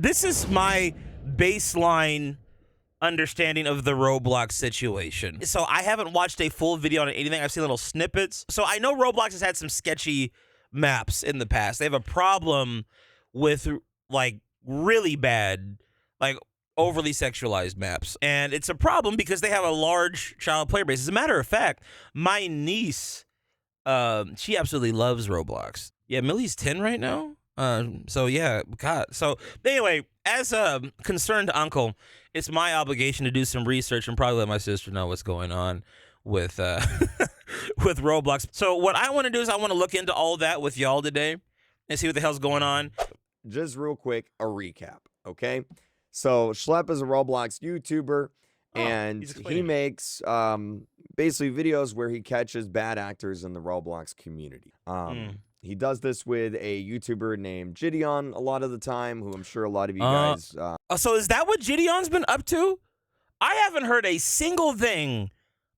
This is my baseline understanding of the Roblox situation. So I haven't watched a full video on anything. I've seen little snippets. So I know Roblox has had some sketchy maps in the past. They have a problem with like really bad, like overly sexualized maps. And it's a problem because they have a large child player base. As a matter of fact, my niece, she absolutely loves Roblox. Yeah, Millie's 10 right now. So yeah, God. So anyway, as a concerned uncle, it's my obligation to do some research and probably let my sister know what's going on with with Roblox. So what I want to do is I want to look into all that with y'all today and see what the hell's going on. Just real quick, a recap, okay? So Schlep is a Roblox YouTuber, and he makes basically videos where he catches bad actors in the Roblox community. He does this with a YouTuber named Jidion a lot of the time, who I'm sure a lot of you guys... So is that what Jidion's been up to? I haven't heard a single thing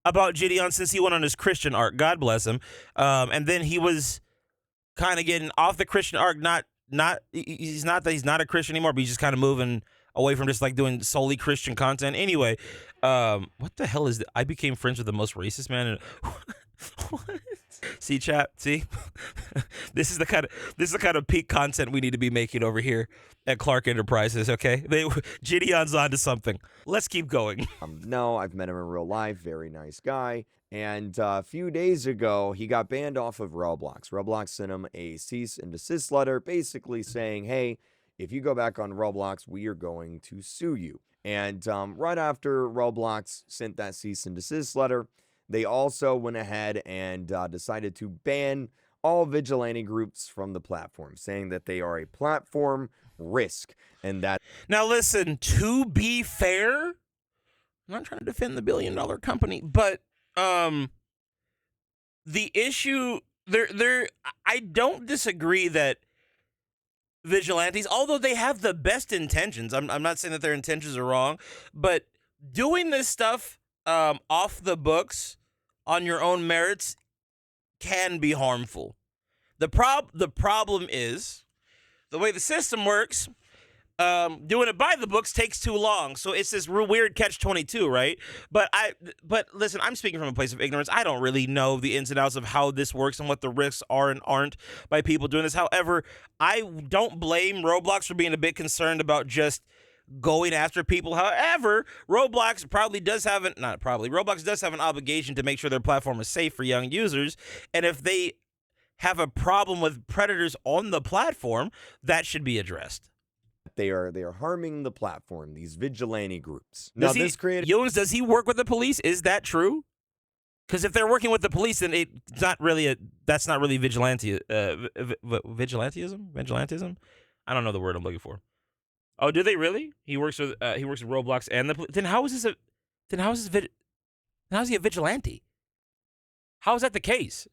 about Jidion since he went on his Christian arc. God bless him. And then he was kind of getting off the Christian arc. He's not a Christian anymore, but he's just kind of moving away from just like doing solely Christian content. Anyway, what the hell is that? I became friends with the most racist man. What? See, chat. See, this is the kind of peak content we need to be making over here at Clark Enterprises. Okay, Jidion's onto something. Let's keep going. No, I've met him in real life. Very nice guy. And a few days ago, he got banned off of Roblox. Roblox sent him a cease and desist letter, basically saying, "Hey, if you go back on Roblox, we are going to sue you." And right after Roblox sent that cease and desist letter, they also went ahead and decided to ban all vigilante groups from the platform, saying that they are a platform risk. And that... Now listen, to be fair, I'm not trying to defend the billion-dollar company, but the issue I don't disagree that vigilantes, although they have the best intentions, I'm not saying that their intentions are wrong, but doing this stuff off the books on your own merits can be harmful. The problem is the way the system works. Doing it by the books takes too long, so it's this real weird catch-22, right? But listen, I'm speaking from a place of ignorance. I don't really know the ins and outs of how this works and what the risks are and aren't by people doing this. However, I don't blame Roblox for being a bit concerned about just going after people. However, Roblox does have an obligation to make sure their platform is safe for young users, and if they have a problem with predators on the platform, that should be addressed. They are harming the platform, these vigilante groups. Does he work with the police? Is that true? Because if they're working with the police, then that's not really vigilante. Vigilantism? I don't know the word I'm looking for. Oh, do they really? He works with Roblox and the police. Then how is he a vigilante? How is that the case?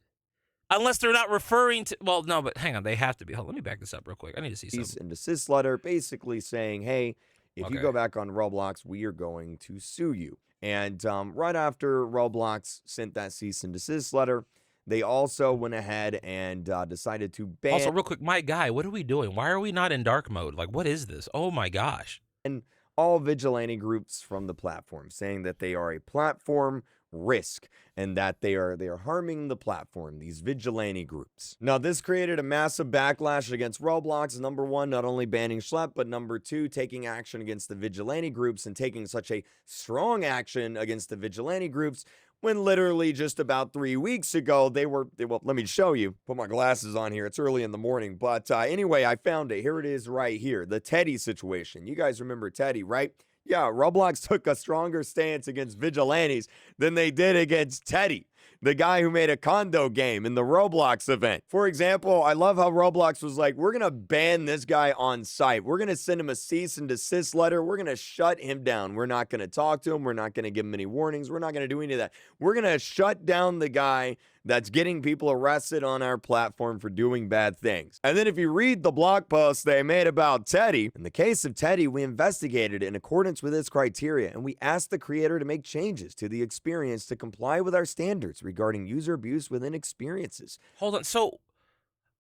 Unless they're not referring to... Well, no, but hang on. They have to be. Hold on, let me back this up real quick. I need to see something. Cease and desist letter basically saying, "Hey, if you go back on Roblox, we are going to sue you." And right after Roblox sent that cease and desist letter, they also went ahead and decided to ban... Also, real quick, my guy, what are we doing? Why are we not in dark mode? Like, what is this? Oh, my gosh. And all vigilante groups from the platform, saying that they are a platform risk and that they are harming the platform, these vigilante groups. Now, this created a massive backlash against Roblox. Number one, not only banning Schlep, but number two, taking action against the vigilante groups and taking such a strong action against the vigilante groups when literally just about 3 weeks ago, well, let me show you. Put my glasses on here. It's early in the morning. But anyway, I found it. Here it is right here. The Teddy situation. You guys remember Teddy, right? Yeah, Roblox took a stronger stance against vigilantes than they did against Teddy, the guy who made a condo game in the Roblox event. For example, I love how Roblox was like, we're going to ban this guy on site. We're going to send him a cease and desist letter. We're going to shut him down. We're not going to talk to him. We're not going to give him any warnings. We're not going to do any of that. We're going to shut down the guy that's getting people arrested on our platform for doing bad things. And then if you read the blog post they made about Teddy, in the case of Teddy, we investigated in accordance with its criteria, and we asked the creator to make changes to the experience to comply with our standards regarding user abuse within experiences. Hold on. So,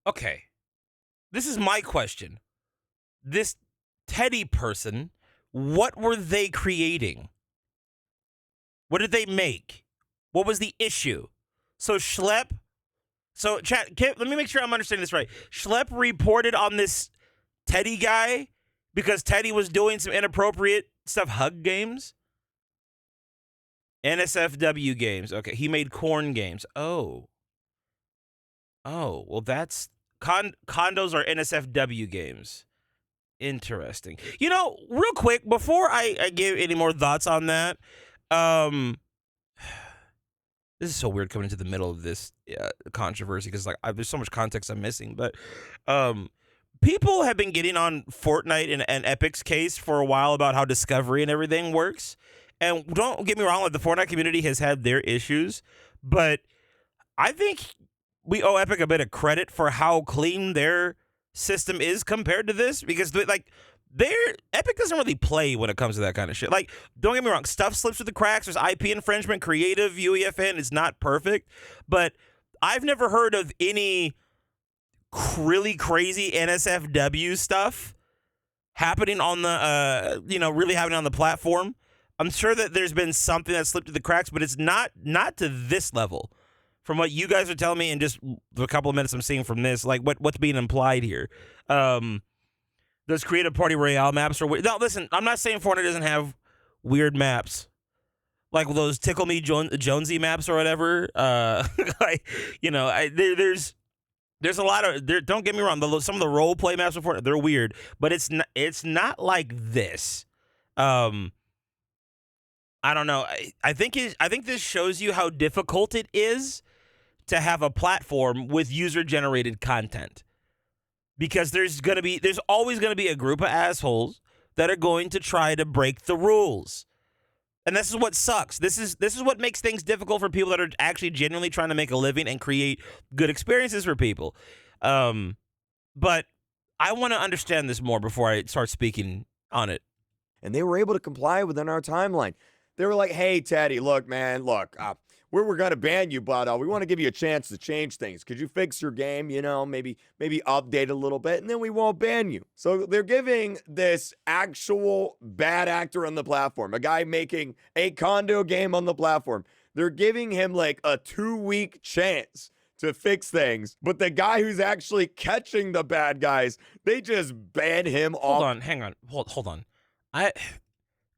okay. This is my question. This Teddy person, what were they creating? What did they make? What was the issue? So Schlep, so chat, let me make sure I'm understanding this right. Schlep reported on this Teddy guy because Teddy was doing some inappropriate stuff, hug games? NSFW games. Okay, he made corn games. Oh, well, that's condos are NSFW games. Interesting. You know, real quick before I give any more thoughts on that, this is so weird coming into the middle of this controversy because like there's so much context I'm missing. But people have been getting on Fortnite and Epic's case for a while about how discovery and everything works. And don't get me wrong, like the Fortnite community has had their issues, but I think we owe Epic a bit of credit for how clean their system is compared to this, because like Epic doesn't really play when it comes to that kind of shit. Like, don't get me wrong, stuff slips through the cracks. There's IP infringement, creative UEFN is not perfect, but I've never heard of any really crazy NSFW stuff happening on the really happening on the platform. I'm sure that there's been something that slipped through the cracks, but it's not to this level. From what you guys are telling me and just the couple of minutes I'm seeing from this, like what's being implied here. Those creative party royale maps are weird. Now, listen, I'm not saying Fortnite doesn't have weird maps. Like those Tickle Me Jonesy maps or whatever. There's a lot of don't get me wrong, some of the role play maps of Fortnite, they're weird, but it's not like this. I don't know. I think this shows you how difficult it is to have a platform with user-generated content, because there's always gonna be a group of assholes that are going to try to break the rules, and this is what sucks. This is what makes things difficult for people that are actually genuinely trying to make a living and create good experiences for people. But I want to understand this more before I start speaking on it. And they were able to comply within our timeline. They were like, hey, Teddy, look, man, we're going to ban you, but we want to give you a chance to change things. Could you fix your game, maybe update a little bit, and then we won't ban you. So they're giving this actual bad actor on the platform, a guy making a condo game on the platform, they're giving him like a 2-week chance to fix things. But the guy who's actually catching the bad guys, they just ban him off. Hold on, hang on. Hold on.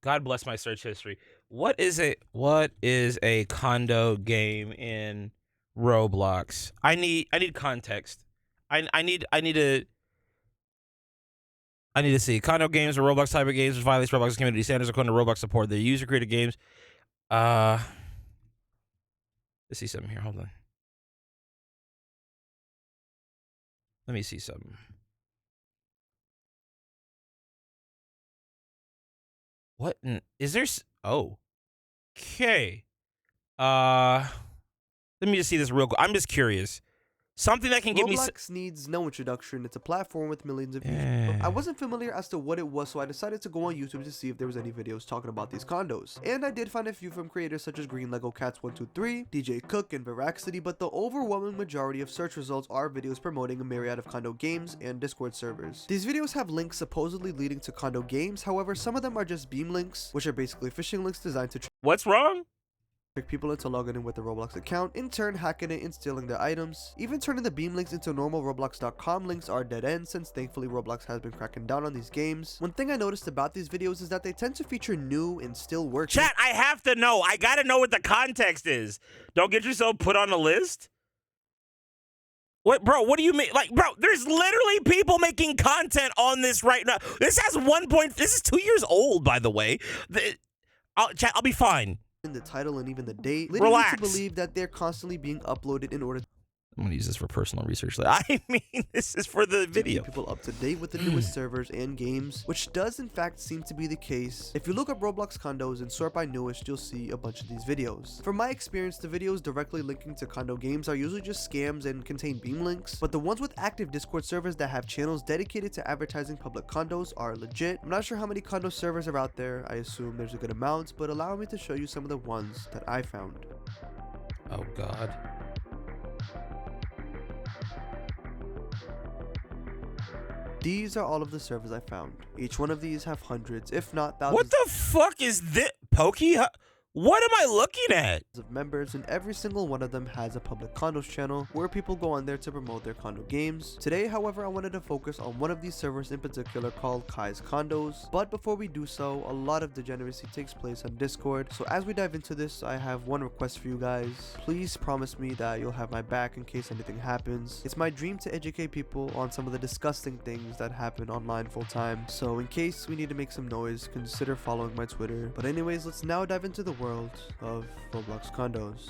God bless my search history. What is a condo game in Roblox? I need context. I need to see. Condo games or Roblox type of games which violates Roblox community standards according to Roblox support. They're user created games. Let's see something here. Hold on. Let me see something. What is there? Oh, okay. Let me just see this real quick. I'm just curious. Something that can give me. Roblox needs no introduction. It's a platform with millions of users. I wasn't familiar as to what it was, so I decided to go on YouTube to see if there was any videos talking about these condos. And I did find a few from creators such as Green Lego Cats 123, DJ Cook, and Veraxity, but the overwhelming majority of search results are videos promoting a myriad of condo games and Discord servers. These videos have links supposedly leading to condo games, however, some of them are just beam links, which are basically phishing links designed to What's wrong? trick people into logging in with a Roblox account, in turn hacking it and stealing their items. Even turning the beam links into normal Roblox.com links are dead ends, since thankfully Roblox has been cracking down on these games. One thing I noticed about these videos is that they tend to feature new and still working. Chat, I have to know. I gotta know what the context is. Don't get yourself put on a list. What, bro? What do you mean? Like, bro, there's literally people making content on this right now. This has this is 2 years old, by the way. Chat, I'll be fine. In the title and even the date, leading you to believe that they're constantly being uploaded in order to I'm gonna use this for personal research. I mean, this is for the video. keep people up to date with the newest servers and games, which does in fact seem to be the case. If you look up Roblox condos and sort by newest, you'll see a bunch of these videos. From my experience, the videos directly linking to condo games are usually just scams and contain beam links, but the ones with active Discord servers that have channels dedicated to advertising public condos are legit. I'm not sure how many condo servers are out there. I assume there's a good amount, but allow me to show you some of the ones that I found. Oh God. These are all of the servers I found. Each one of these have hundreds, if not thousands. What the fuck is this? Pokey? What am I looking at? Of members, and every single one of them has a public condos channel where people go on there to promote their condo games. Today, however, I wanted to focus on one of these servers in particular called Kai's Condos. But before we do so, a lot of degeneracy takes place on Discord. So as we dive into this, I have one request for you guys. Please promise me that you'll have my back in case anything happens. It's my dream to educate people on some of the disgusting things that happen online full time. So in case we need to make some noise, consider following my Twitter. But anyways, let's now dive into the world of Roblox Condos.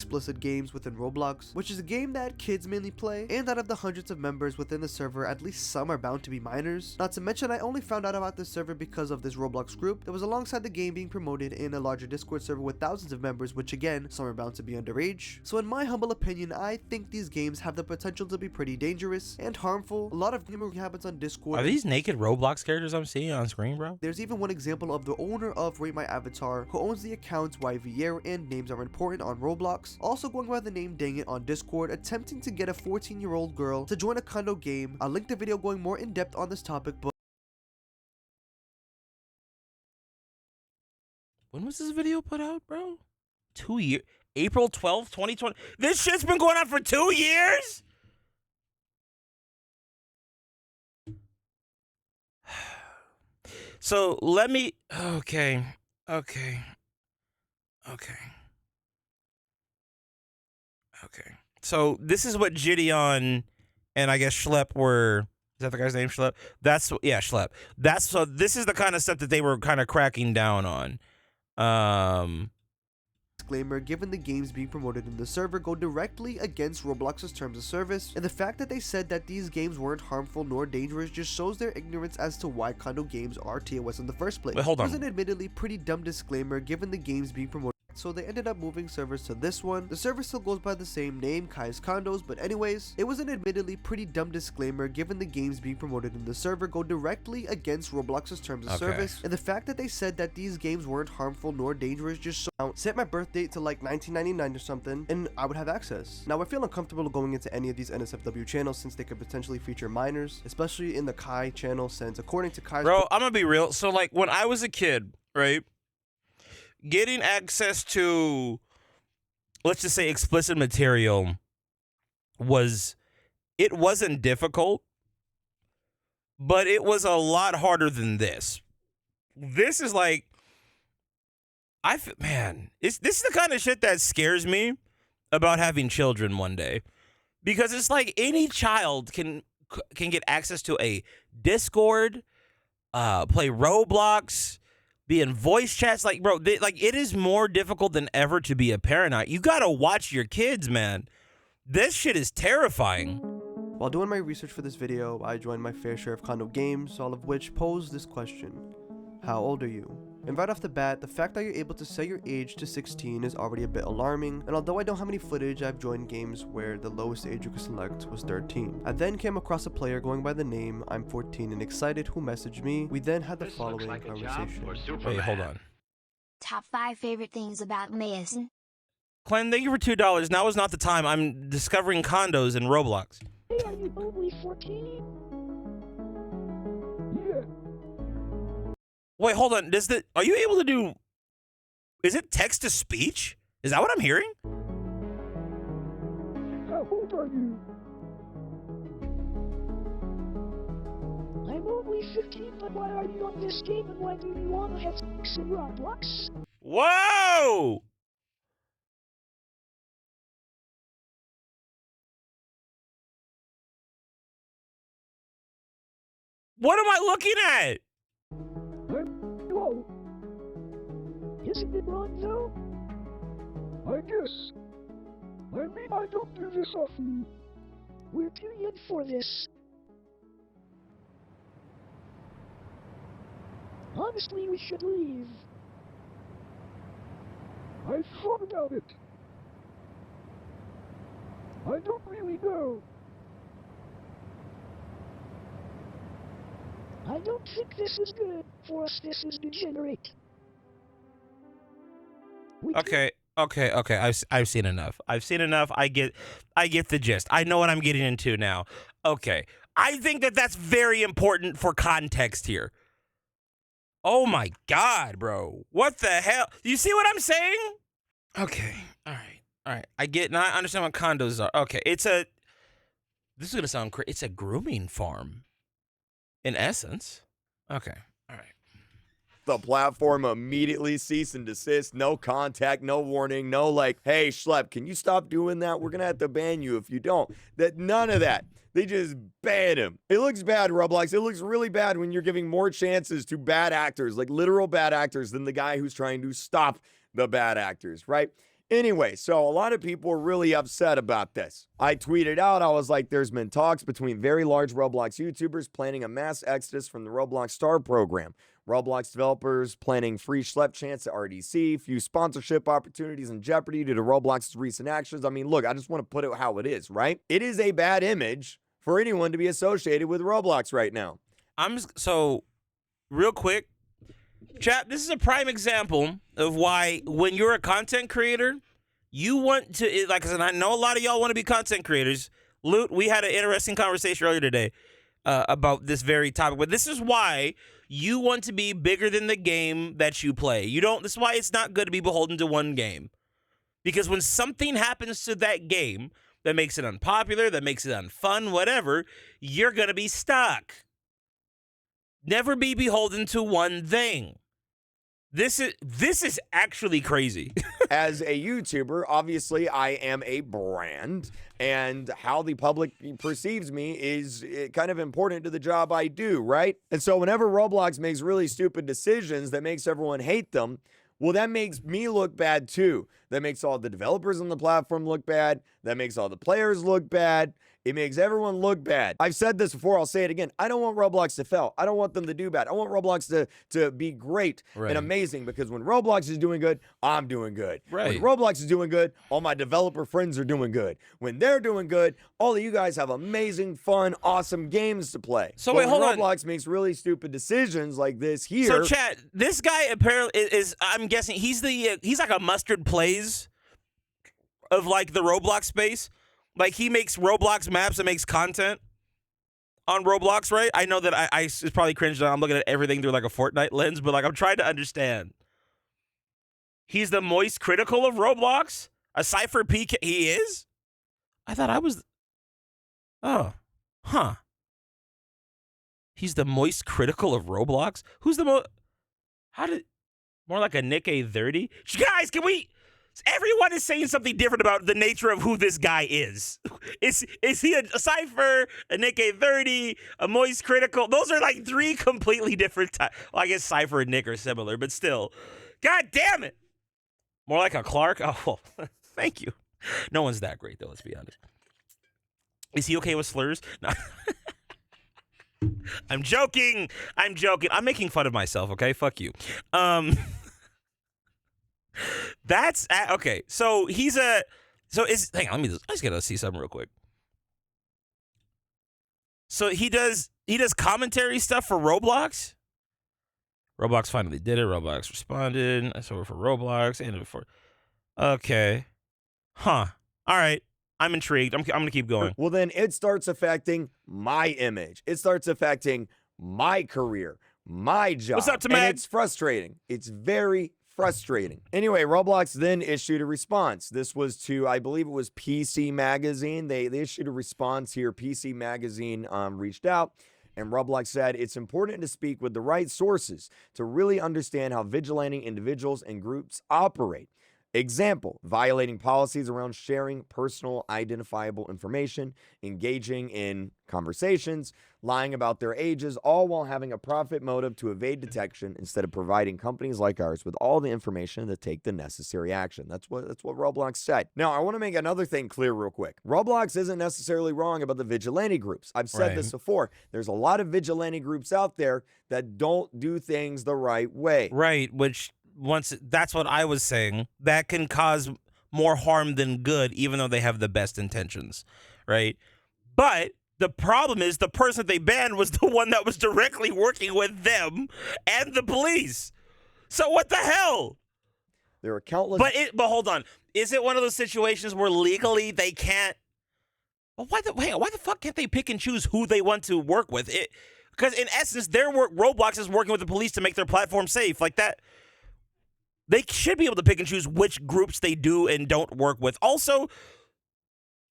Explicit games within Roblox, which is a game that kids mainly play, and out of the hundreds of members within the server, at least some are bound to be minors. Not to mention, I only found out about this server because of this Roblox group that was alongside the game being promoted in a larger Discord server with thousands of members, which again, some are bound to be underage. So in my humble opinion, I think these games have the potential to be pretty dangerous and harmful. A lot of gaming habits on Discord. Are these naked Roblox characters I'm seeing on screen, bro? There's even one example of the owner of Rate My Avatar, who owns the account YVR and Names Are Important on Roblox, also going by the name Dang It on Discord, attempting to get a 14-year-old girl to join a condo game. I'll link the video going more in depth on this topic, but When was this video put out, bro? 2 years. April 12th, 2020. This shit's been going on for 2 years? So let me. Okay. So this is what Jidion and I guess Schlep were. Is that the guy's name, Schlep? Yeah, Schlep. So this is the kind of stuff that they were kind of cracking down on. disclaimer, given the games being promoted in the server go directly against Roblox's terms of service, and the fact that they said that these games weren't harmful nor dangerous just shows their ignorance as to why condo games are TOS in the first place. Wait, hold on. It was an admittedly pretty dumb disclaimer given the games being promoted, so they ended up moving servers to this one. The server still goes by the same name, Kai's Condos, but anyways, it was an admittedly pretty dumb disclaimer given the games being promoted in the server go directly against Roblox's terms of service, and the fact that they said that these games weren't harmful nor dangerous just set my birth date to like 1999 or something, and I would have access. Now I feel uncomfortable going into any of these NSFW channels since they could potentially feature minors, especially in the Kai channel since according to Kai's— Bro, I'm gonna be real. So like when I was a kid, right? Getting access to, let's just say, explicit material wasn't difficult, but it was a lot harder than this. This is like, this is the kind of shit that scares me about having children one day, because it's like any child can get access to a Discord, play Roblox, be in voice chats. Like, bro, it is more difficult than ever to be a parent. You gotta watch your kids, man. This shit is terrifying. While doing my research for this video, I joined my fair share of condo games, all of which pose this question: how old are you? And right off the bat, the fact that you're able to set your age to 16 is already a bit alarming, and although I don't have any footage, I've joined games where the lowest age you could select was 13. I then came across a player going by the name I'm 14 and excited who messaged me. We then had the following conversation. Wait, hold on. Top 5 favorite things about Mason. Clem, thank you for $2. Now is not the time. I'm discovering condos in Roblox. Hey, are you only 14? Yeah. Wait, hold on. Are you able to do? Is it text to speech? Is that what I'm hearing? How old are you? I'm only 15, but why are you on this game and why do you want to have sex in Roblox? Whoa! What am I looking at? Whoa. Isn't it wrong though? I guess. I mean, I don't do this often. We're too young for this. Honestly, we should leave. I've thought about it. I don't really know. I don't think this is good for us. This is degenerate. Okay. I've seen enough. I get the gist. I know what I'm getting into now. Okay. I think that that's very important for context here. Oh my God, bro. What the hell? You see what I'm saying? Okay. All right. I get, now I understand what condos are. Okay. This is going to sound crazy. It's a grooming farm in essence. Okay. All right. The platform immediately cease and desist, no contact, no warning, no like, hey, Schlep, can you stop doing that? We're going to have to ban you if you don't. None of that. They just ban him. It looks bad, Roblox. It looks really bad when you're giving more chances to bad actors, like literal bad actors, than the guy who's trying to stop the bad actors, right? Anyway, so a lot of people are really upset about this. I tweeted out, I was like, there's been talks between very large Roblox YouTubers planning a mass exodus from the Roblox Star program. Roblox developers planning free Schlep chance at RDC, few sponsorship opportunities in jeopardy due to Roblox's recent actions. I mean, look, I just want to put it how it is, right? It is a bad image for anyone to be associated with Roblox right now. So, real quick, chat, this is a prime example of why when you're a content creator, you want to, like I said, I know a lot of y'all want to be content creators. Loot, we had an interesting conversation earlier today about this very topic, but this is why you want to be bigger than the game that you play. This is why it's not good to be beholden to one game. Because when something happens to that game that makes it unpopular, that makes it unfun, whatever, you're going to be stuck. Never be beholden to one thing. This is actually crazy. As a YouTuber, obviously I am a brand, and how the public perceives me is kind of important to the job I do, right? And so whenever Roblox makes really stupid decisions that makes everyone hate them, well, that makes me look bad too. That makes all the developers on the platform look bad. That makes all the players look bad. It makes everyone look bad. I've said this before, I'll say it again. I don't want Roblox to fail. I don't want them to do bad. I want Roblox to be great and amazing, because when Roblox is doing good, I'm doing good. Right. When Roblox is doing good, all my developer friends are doing good. When they're doing good, all of you guys have amazing, fun, awesome games to play. So but wait, when hold on. Roblox makes really stupid decisions like this here. So chat, this guy apparently is I'm guessing he's like a Mustard Plays of like the Roblox space. Like, he makes Roblox maps and makes content on Roblox, right? I know that I it's probably cringe that I'm looking at everything through like a Fortnite lens, but like I'm trying to understand. He's the moist critical of Roblox? A Cypher PK? He is? I thought I was. Oh. Huh. He's the moist critical of Roblox? Who's the most. How did. More like a Nick A30? Guys, can we. Everyone is saying something different about the nature of who this guy is. Is he a Cypher, a Nick A30, a Moist Critical? Those are like three completely different types. Well, I guess Cypher and Nick are similar, but still. God damn it. More like a Clark? Oh, well, thank you. No one's that great, though, let's be honest. Is he okay with slurs? No. I'm joking. I'm making fun of myself, okay? Fuck you. That's okay. So hang on, I just gotta see something real quick. So he does commentary stuff for Roblox. Roblox finally did it. Roblox responded. That's over for Roblox and before. Okay. Huh. All right. I'm intrigued. I'm gonna keep going. Well, then it starts affecting my image. It starts affecting my career, my job. What's up, and Tamag? it's frustrating. It's very frustrating. Anyway, Roblox then issued a response. This was to, I believe it was PC Magazine. They issued a response here. PC Magazine reached out, and Roblox said, it's important to speak with the right sources to really understand how vigilante individuals and groups operate. Example, violating policies around sharing personal identifiable information, engaging in conversations, lying about their ages, all while having a profit motive to evade detection instead of providing companies like ours with all the information to take the necessary action. That's what Roblox said. Now, I want to make another thing clear real quick. Roblox isn't necessarily wrong about the vigilante groups. I've said this before. There's a lot of vigilante groups out there that don't do things the right way. Right, which that's what I was saying. That can cause more harm than good, even though they have the best intentions, right? But the problem is the person they banned was the one that was directly working with them and the police. So what the hell? There are countless. But hold on. Is it one of those situations where legally they can't? Well, why the fuck can't they pick and choose who they want to work with? Because in essence, Roblox is working with the police to make their platform safe. Like that, they should be able to pick and choose which groups they do and don't work with. Also,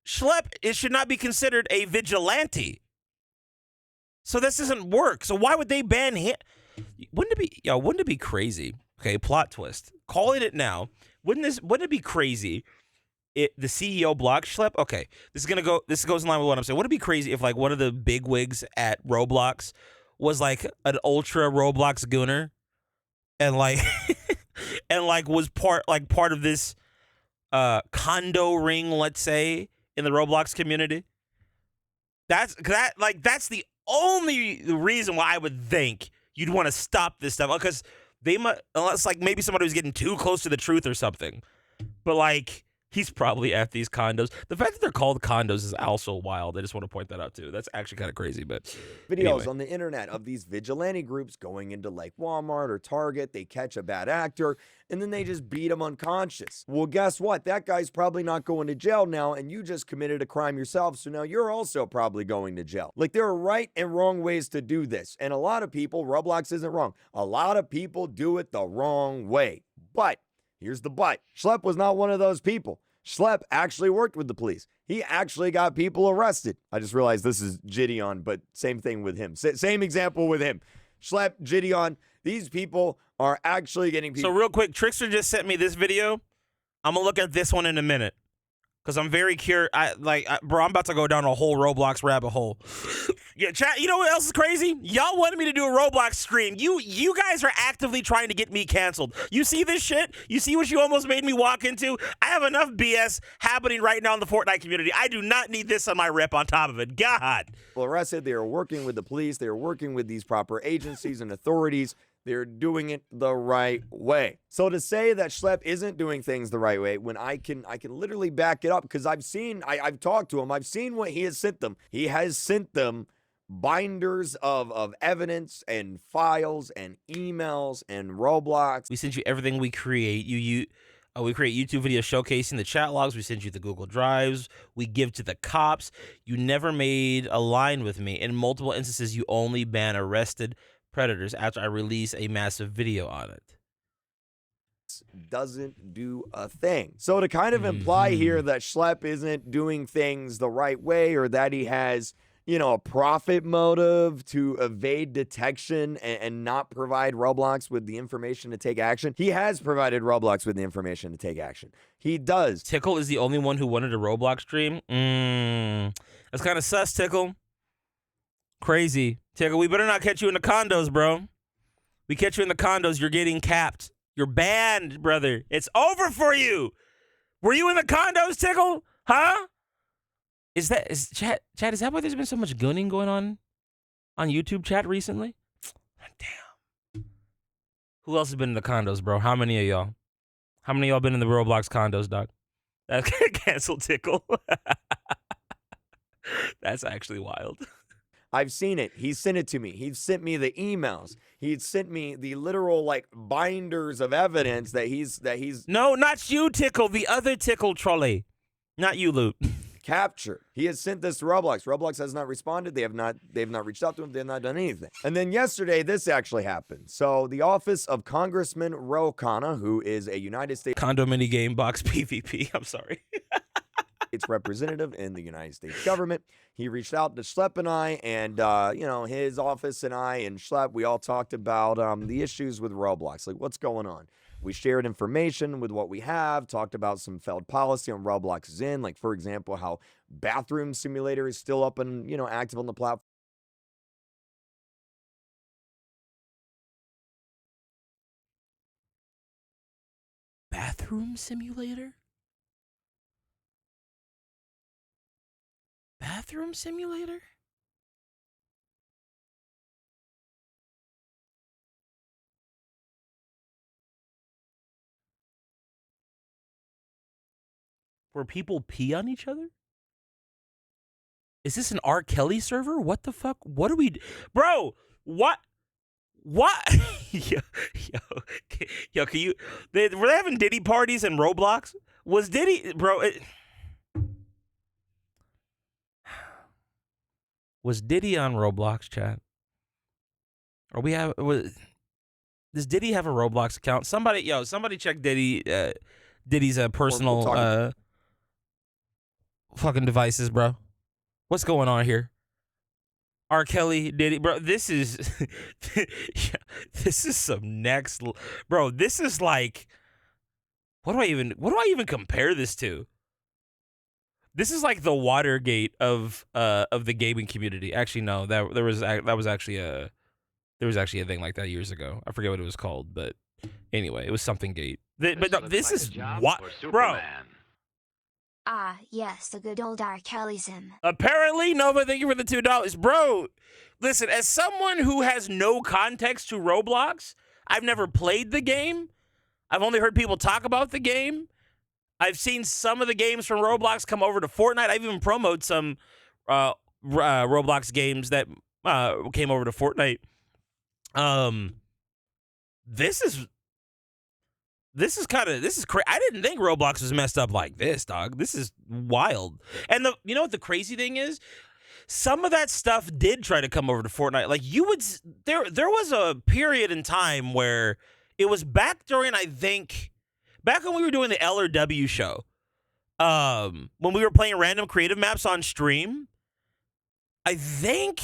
Schlep, it should not be considered a vigilante. So this doesn't work. So why would they ban him? Wouldn't it be crazy? Okay, plot twist. Calling it now. Wouldn't it be crazy? The CEO blocked Schlep. Okay, this goes in line with what I'm saying. Wouldn't it be crazy if like one of the big wigs at Roblox was like an ultra Roblox gooner, and like was part of this condo ring, let's say, in the Roblox community? That's the only reason why I would think you'd want to stop this stuff, because unless like maybe somebody was getting too close to the truth or something, but like. He's probably at these condos. The fact that they're called condos is also wild. I just want to point that out too. That's actually kind of crazy, but videos anyway. On the internet of these vigilante groups going into like Walmart or Target. They catch a bad actor and then they just beat him unconscious. Well, guess what? That guy's probably not going to jail now, and you just committed a crime yourself, so now you're also probably going to jail. Like, there are right and wrong ways to do this, and a lot of people, Roblox isn't wrong, a lot of people do it the wrong way. But here's the but. Schlep was not one of those people. Schlep actually worked with the police. He actually got people arrested. I just realized this is Jidion, but same thing with him. Same example with him. Schlep, Jidion, these people are actually getting people. So real quick, Trickster just sent me this video. I'm going to look at this one in a minute, because I'm very curious. Bro, I'm about to go down a whole Roblox rabbit hole. Yeah, chat. You know what else is crazy? Y'all wanted me to do a Roblox stream. You guys are actively trying to get me canceled. You see this shit? You see what you almost made me walk into? I have enough BS happening right now in the Fortnite community. I do not need this on my rep on top of it. God. Well, arrested. They are working with the police. They are working with these proper agencies and authorities. They're doing it the right way. So to say that Schlep isn't doing things the right way, when I can literally back it up, because I've talked to him. I've seen what he has sent them. He has sent them binders of evidence and files and emails and Roblox. We sent you everything we create. We create YouTube videos showcasing the chat logs. We send you the Google Drives. We give to the cops. You never made a line with me. In multiple instances, you only ban arrested predators after I release a massive video on it. Doesn't do a thing. So to kind of imply here that Schlep isn't doing things the right way, or that he has, a profit motive to evade detection and not provide Roblox with the information to take action. He has provided Roblox with the information to take action. He does. Tickle is the only one who wanted a Roblox stream. That's kind of sus, Tickle. Crazy. Tickle, we better not catch you in the condos, bro. We catch you in the condos, you're getting capped. You're banned, brother. It's over for you. Were you in the condos, Tickle? Huh? Chat, is that why there's been so much gunning going on YouTube chat recently? Damn. Who else has been in the condos, bro? How many of y'all? How many of y'all been in the Roblox condos, dog? That's canceled, Tickle. That's actually wild. I've seen it. He sent it to me. He's sent me the emails. He'd sent me the literal binders of evidence that he's No, not you, Tickle. The other Tickle trolley. Not you, Loot. captured. He has sent this to Roblox. Roblox has not responded. They've not reached out to him. They have not done anything. And then yesterday, this actually happened. So the office of Congressman Ro Khanna, who is a United States Condo mini game box PvP. I'm sorry. It's representative in the United States government. He reached out to Schlep and I, and his office and I and Schlep, we all talked about the issues with Roblox, like what's going on. We shared information with what we have, talked about some failed policy on Roblox Is In, like for example, how bathroom simulator is still up and active on the platform. Bathroom simulator? Bathroom simulator? Where people pee on each other? Is this an R. Kelly server? What the fuck? What do we do? Bro, what? yo, can you... were they having Diddy parties in Roblox? Was Diddy... Bro, Was Diddy on Roblox, chat? Or does Diddy have a Roblox account? Somebody check Diddy's personal talk- fucking devices, bro. What's going on here? R. Kelly, Diddy, bro. This is this is some next, bro. This is like, what do I even compare this to? This is like the Watergate of the gaming community. Actually, no, there was actually a thing like that years ago. I forget what it was called, but anyway, it was something gate. But no, this is what, bro. Ah, yes, the good old R. Kellyism. Apparently, Nova, thank you for the $2, bro. Listen, as someone who has no context to Roblox, I've never played the game. I've only heard people talk about the game. I've seen some of the games from Roblox come over to Fortnite. I've even promoted some Roblox games that came over to Fortnite. This is crazy. I didn't think Roblox was messed up like this, dog. This is wild. And you know what the crazy thing is? Some of that stuff did try to come over to Fortnite. Like there was a period in time where it was back when we were doing the L or W show. When we were playing random creative maps on stream, I think.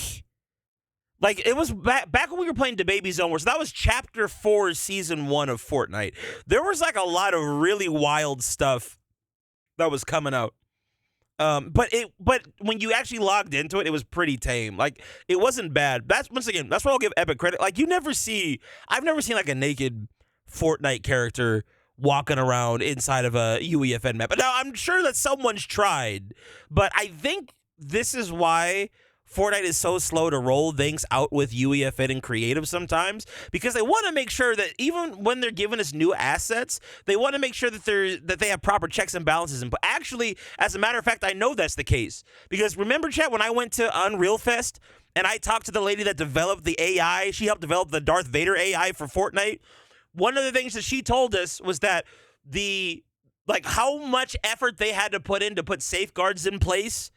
Like, it was back when we were playing DaBaby Zone Wars. So that was Chapter 4, Season 1 of Fortnite. There was, like, a lot of really wild stuff that was coming out. But when you actually logged into it, it was pretty tame. Like, it wasn't bad. That's where I'll give Epic credit. Like, I've never seen, like, a naked Fortnite character walking around inside of a UEFN map. Now, I'm sure that someone's tried, but I think this is why Fortnite is so slow to roll things out with UEFN and creative sometimes, because they want to make sure that even when they're giving us new assets, they want to make sure that they have proper checks and balances. And actually, as a matter of fact, I know that's the case, because remember, chat, when I went to Unreal Fest and I talked to the lady that developed the AI, she helped develop the Darth Vader AI for Fortnite. One of the things that she told us was that how much effort they had to put safeguards in place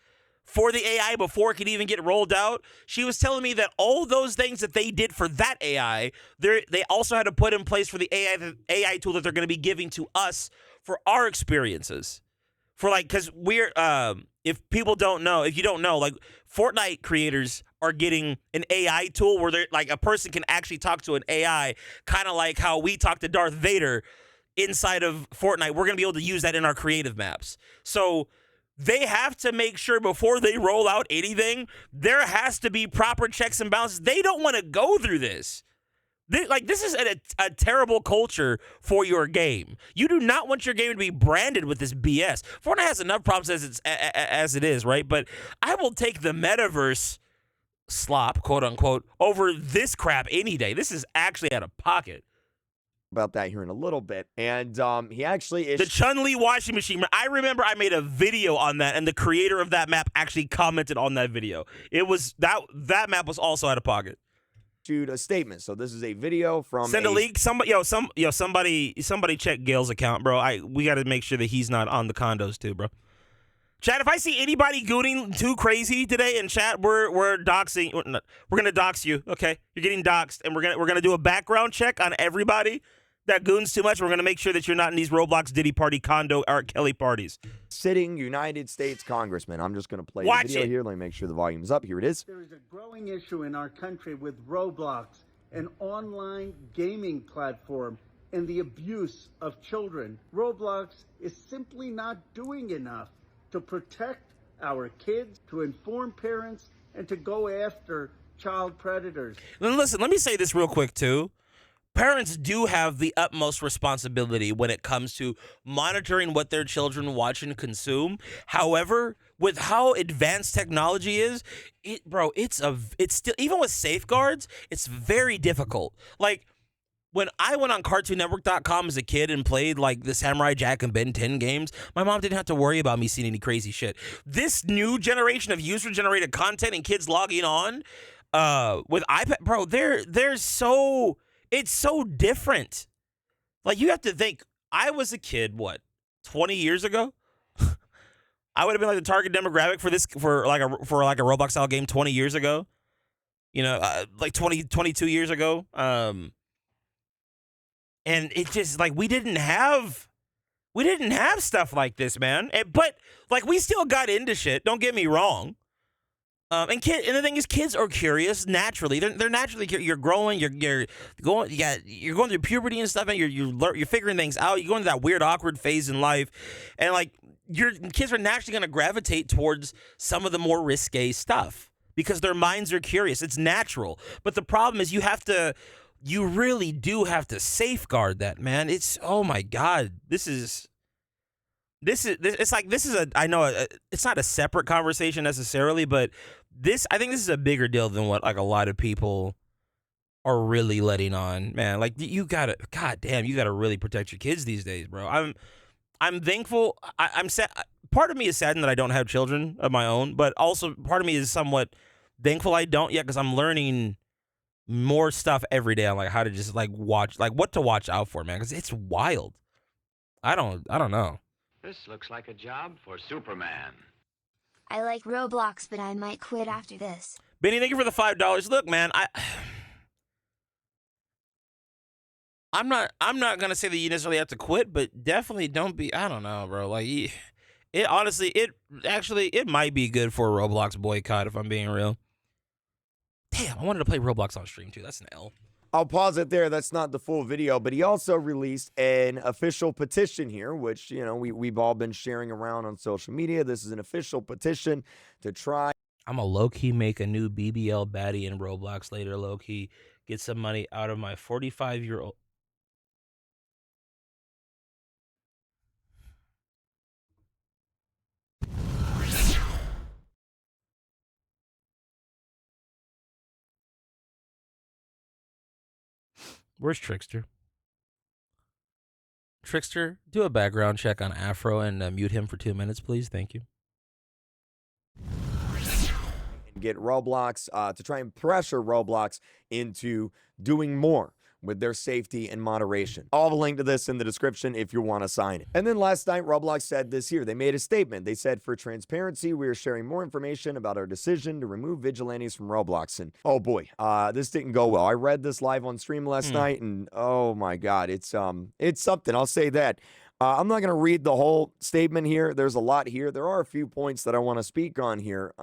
for the AI before it could even get rolled out. She was telling me that all those things that they did for that AI, they also had to put in place for the AI tool that they're going to be giving to us for our experiences. Because we're, if you don't know, like, Fortnite creators are getting an AI tool where they're like, a person can actually talk to an AI, kind of like how we talk to Darth Vader inside of Fortnite. We're going to be able to use that in our creative maps. So they have to make sure before they roll out anything, there has to be proper checks and balances. They don't want to go through this. This is a terrible culture for your game. You do not want your game to be branded with this BS. Fortnite has enough problems as it is, right? But I will take the metaverse slop, quote unquote, over this crap any day. This is actually out of pocket. About that here in a little bit. And he actually the Chun-Li washing machine. I remember I made a video on that, and the creator of that map actually commented on that video. It was that map was also out of pocket. Issued a statement. So this is a video from send a leak. Somebody check Gail's account, bro. We got to make sure that he's not on the condos too, bro. Chat, if I see anybody gooning too crazy today in chat, we're doxing. We're gonna dox you. Okay, you're getting doxed, and we're gonna do a background check on everybody that goons too much. We're gonna make sure that you're not in these Roblox Diddy Party condo R. Kelly parties. Sitting United States Congressman. I'm just gonna play the video here. Let me make sure the volume's up. Here it is. There is a growing issue in our country with Roblox, an online gaming platform, and the abuse of children. Roblox is simply not doing enough to protect our kids, to inform parents, and to go after child predators. Listen, let me say this real quick, too. Parents do have the utmost responsibility when it comes to monitoring what their children watch and consume. However, with how advanced technology is, it's still, even with safeguards, it's very difficult. Like, when I went on CartoonNetwork.com as a kid and played like the Samurai Jack and Ben 10 games, my mom didn't have to worry about me seeing any crazy shit. This new generation of user-generated content and kids logging on with iPad, bro, it's so different. Like, you have to think, I was a kid, 20 years ago? I would have been like the target demographic for this for like a Roblox style game 20 years ago. You know, like 22 years ago. And it just like we didn't have stuff like this, man. But like we still got into shit. Don't get me wrong. And the thing is, kids are curious naturally. They're naturally curious. You're growing. You're going through puberty and stuff, and you're figuring things out. You're going through that weird, awkward phase in life, and like your kids are naturally going to gravitate towards some of the more risque stuff because their minds are curious. It's natural. But the problem is, you really do have to safeguard that, man. It's oh my god, I know it's not a separate conversation necessarily, but I think this is a bigger deal than what like a lot of people are really letting on, man. Like you gotta really protect your kids these days, bro. I'm thankful. I'm sad. Part of me is saddened that I don't have children of my own, but also part of me is somewhat thankful I don't yet because I'm learning more stuff every day on like how to just like watch, like what to watch out for, man. Because it's wild. I don't know. This looks like a job for Superman. I like Roblox, but I might quit after this. Benny, thank you for the $5. Look, man, I'm not gonna say that you necessarily have to quit, but definitely don't be. I don't know, bro. Like, it might be good for a Roblox boycott if I'm being real. Damn, I wanted to play Roblox on stream too. That's an L. I'll pause it there. That's not the full video, but he also released an official petition here, which, you know, we've all been sharing around on social media. This is an official petition to try. I'm a low-key make a new BBL baddie in Roblox later, low-key. Get some money out of my 45-year-old. Where's Trickster? Trickster, do a background check on Afro and mute him for 2 minutes, please. Thank you. Get Roblox to try and pressure Roblox into doing more with their safety and moderation. I'll have a link to this in the description if you want to sign it. And then last night, Roblox said this here. They made a statement. They said, for transparency, we are sharing more information about our decision to remove vigilantes from Roblox. And oh boy, this didn't go well. I read this live on stream last night, and oh my God, it's something. I'll say that. I'm not going to read the whole statement here. There's a lot here. There are a few points that I want to speak on here.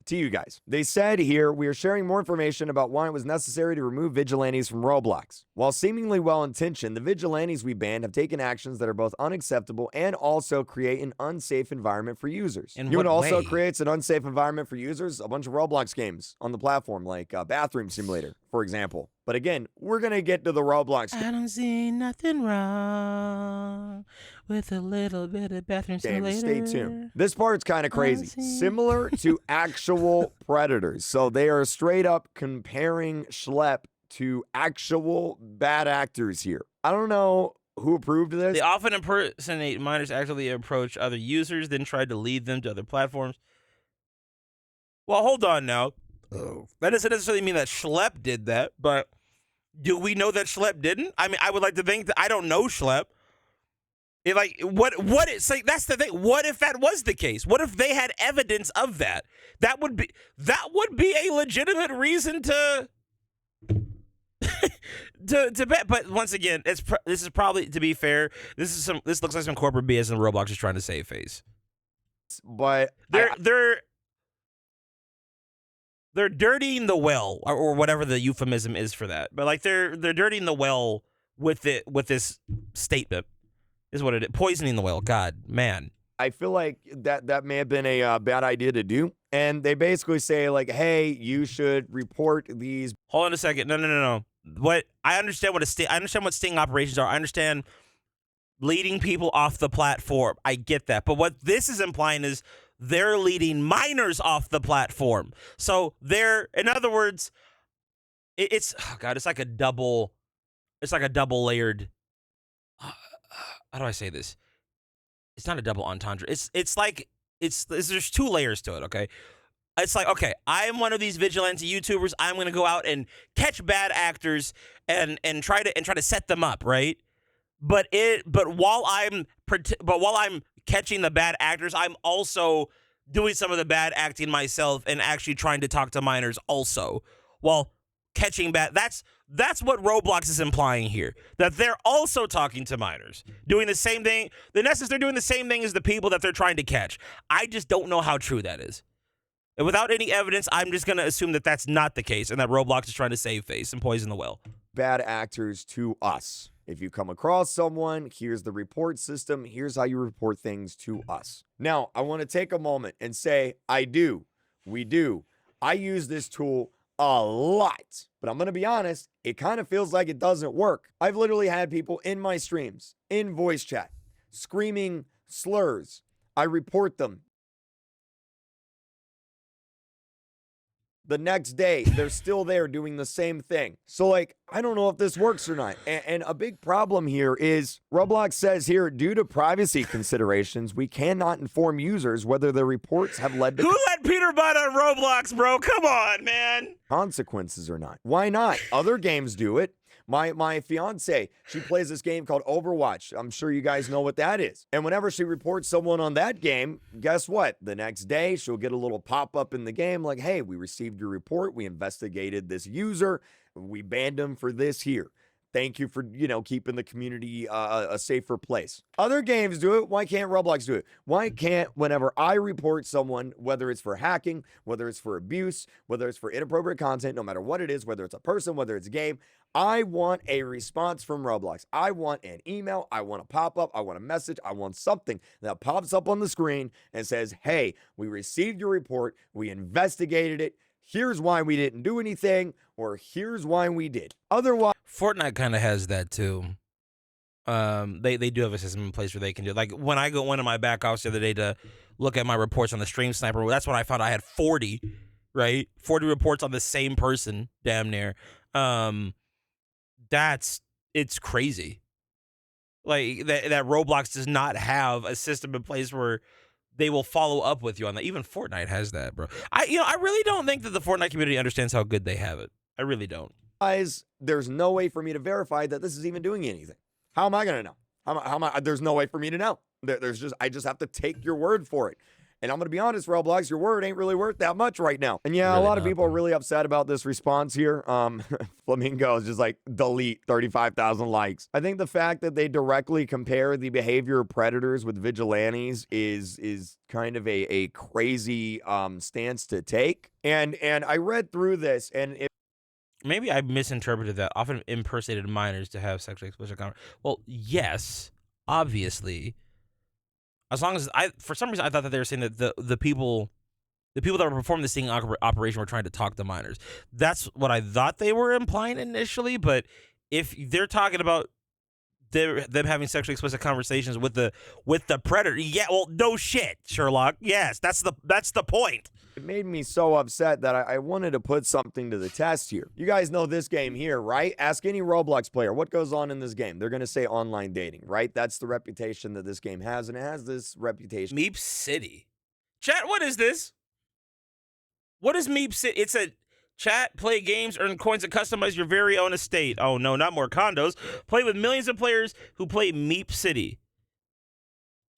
To you guys. They said here, we are sharing more information about why it was necessary to remove vigilantes from Roblox. While seemingly well-intentioned, the vigilantes we banned have taken actions that are both unacceptable and also create an unsafe environment for users. In you what know what also way? creates an unsafe environment for users? A bunch of Roblox games on the platform, like Bathroom Simulator, for example. But again, we're going to get to the Roblox I don't see nothing wrong with a little bit of Bathroom games. Simulator. Stay tuned. This part's kind of crazy. see. Similar to actual predators. So they are straight up comparing Schlep to actual bad actors here. I don't know who approved this. They often impersonate minors, actively approach other users, then try to lead them to other platforms. Well, hold on now. That doesn't necessarily mean that Schlep did that, but do we know that Schlep didn't? I mean, I would like to think that I don't know Schlep. It's like that's the thing. What if that was the case? What if they had evidence of that? That would be a legitimate reason to to bet. But once again, this is probably, to be fair, this looks like some corporate BS and Roblox is trying to save face. But they're dirtying the well, or whatever the euphemism is for that. But like they're dirtying the well with this statement. Is what it is. Poisoning the well. God, man. I feel like that may have been a bad idea to do. And they basically say, like, hey, you should report these. Hold on a second. No. What I understand what sting operations are. I understand leading people off the platform. I get that. But what this is implying is they're leading minors off the platform. So in other words, it's like a double layered. How do I say this? It's not a double entendre. There's two layers to it, okay? It's like, okay, I am one of these vigilante YouTubers. I'm going to go out and catch bad actors and try to set them up, right? But while I'm catching the bad actors, I'm also doing some of the bad acting myself and actually trying to talk to minors also. While catching bad, that's what Roblox is implying here. That they're also talking to minors, doing the same thing. In essence, they're doing the same thing as the people that they're trying to catch. I just don't know how true that is. And without any evidence, I'm just going to assume that that's not the case and that Roblox is trying to save face and poison the well. Bad actors to us. If you come across someone, here's the report system. Here's how you report things to us. Now, I want to take a moment and say, we do. I use this tool a lot, but I'm going to be honest, it kind of feels like it doesn't work. I've literally had people in my streams, in voice chat, screaming slurs. I report them. The next day, they're still there doing the same thing. So, like, I don't know if this works or not. And a big problem here is Roblox says here, due to privacy considerations, we cannot inform users whether their reports have led to Who let Peter Butt on Roblox, bro? Come on, man. consequences or not. Why not? Other games do it. My fiance, she plays this game called Overwatch. I'm sure you guys know what that is. And whenever she reports someone on that game, guess what? The next day, she'll get a little pop-up in the game like, hey, we received your report. We investigated this user. We banned him for this here. Thank you for, keeping the community a safer place. Other games do it. Why can't Roblox do it? Why can't, whenever I report someone, whether it's for hacking, whether it's for abuse, whether it's for inappropriate content, no matter what it is, whether it's a person, whether it's a game, I want a response from Roblox. I want an email. I want a pop-up. I want a message. I want something that pops up on the screen and says, hey, we received your report. We investigated it. Here's why we didn't do anything, or here's why we did. Otherwise, Fortnite kind of has that too. They do have a system in place where they can do, like, when I went in my back office the other day to look at my reports on the Stream Sniper, that's when I found I had 40, right? 40 reports on the same person, damn near. It's crazy. Like that Roblox does not have a system in place where they will follow up with you on that. Even Fortnite has that, bro. I really don't think that the Fortnite community understands how good they have it. I really don't. there's no way for me to verify that this is even doing anything. How am I going to know? How am I? There's no way for me to know. I just have to take your word for it. And I'm going to be honest, Roblox, your word ain't really worth that much right now. And yeah, Really a lot of not, people are bro. really upset about this response here. Flamingo is just like, delete 35,000 likes. I think the fact that they directly compare the behavior of predators with vigilantes is kind of a crazy stance to take. And I read through this, and Maybe I misinterpreted that. Often impersonated minors to have sexually explicit content. Well, yes, obviously. As long as for some reason I thought that they were saying that the people that were performing this sting operation were trying to talk to minors. That's what I thought they were implying initially. But if they're talking about them having sexually explicit conversations with the predator, yeah, well, no shit, Sherlock. Yes, that's the point. it made me so upset that I wanted to put something to the test here. You guys know this game here, right? Ask any Roblox player what goes on in this game. They're going to say online dating, right? That's the reputation that this game has, and it has this reputation. Meep City. Chat, what is this? What is Meep City? It's a chat, play games, earn coins, and customize your very own estate. Oh, no, not more condos. Play with millions of players who play Meep City.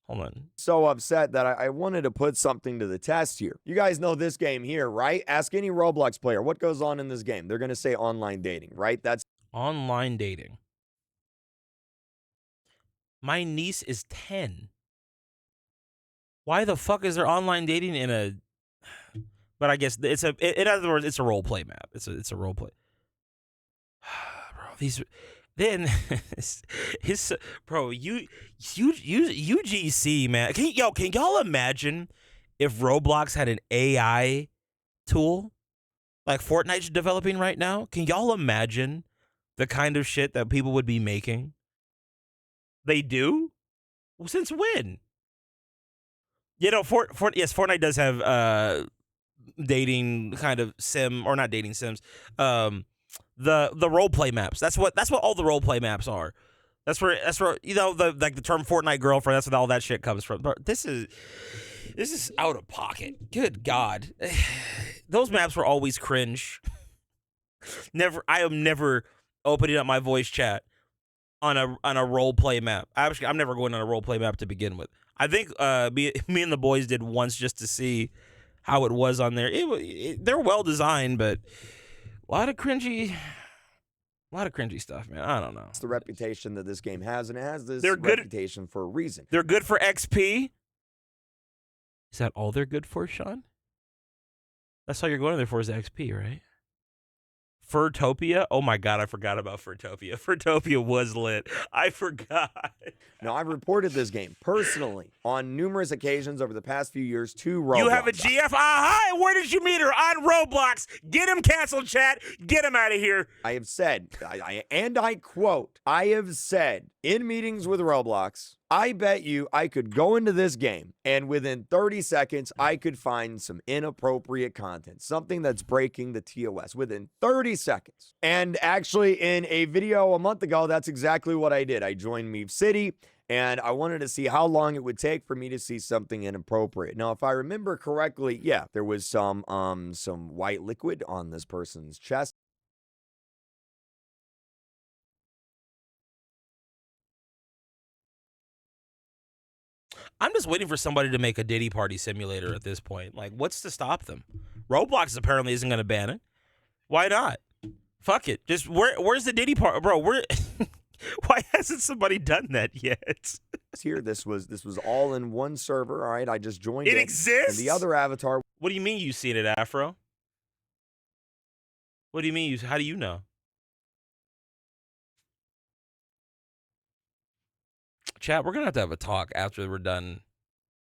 Hold on. So upset that I wanted to put something to the test here. You guys know this game here, right? Ask any Roblox player what goes on in this game. They're going to say online dating, right? That's Online dating. My niece is 10. Why the fuck is there online dating in a... But I guess in other words, it's a role play map. It's a role play. Bro, UGC, man. Can y'all imagine if Roblox had an AI tool like Fortnite's developing right now? Can y'all imagine the kind of shit that people would be making? They do? Well, since when? Fortnite does have dating kind of sim, or not dating sims, the role play maps. That's what all the role play maps are. That's where the term Fortnite girlfriend, that's where all that shit comes from. But this is out of pocket. Good God. Those maps were always cringe. I am never opening up my voice chat on a role play map. Actually, I'm never going on a role play map to begin with. I think me and the boys did once just to see how it was on there. They're well designed, but a lot of cringy stuff, man. I don't know. It's the reputation that this game has, and it has this They're good- reputation for a reason. They're good for XP. Is that all they're good for, Sean? That's all you're going there for is XP, right? Furtopia? Oh my God, I forgot about Furtopia. Furtopia was lit. I forgot. Now, I've reported this game personally on numerous occasions over the past few years to Roblox. You have a GF? Hi, where did you meet her? On Roblox. Get him canceled, chat. Get him out of here. I have said, and I quote, I have said in meetings with Roblox, I bet you I could go into this game and within 30 seconds, I could find some inappropriate content, something that's breaking the TOS within 30 seconds. And actually, in a video a month ago, that's exactly what I did. I joined Meep City, and I wanted to see how long it would take for me to see something inappropriate. Now, if I remember correctly, yeah, there was some white liquid on this person's chest. I'm just waiting for somebody to make a Diddy Party simulator at this point. Like, what's to stop them? Roblox apparently isn't going to ban it. Why not? Fuck it. Just where's the Diddy Party, bro? Why hasn't somebody done that yet? Here, this was all in one server. All right, I just joined it. It exists. And the other avatar. What do you mean you've seen it, Afro? What do you mean? How do you know? Chat, we're gonna have to have a talk after we're done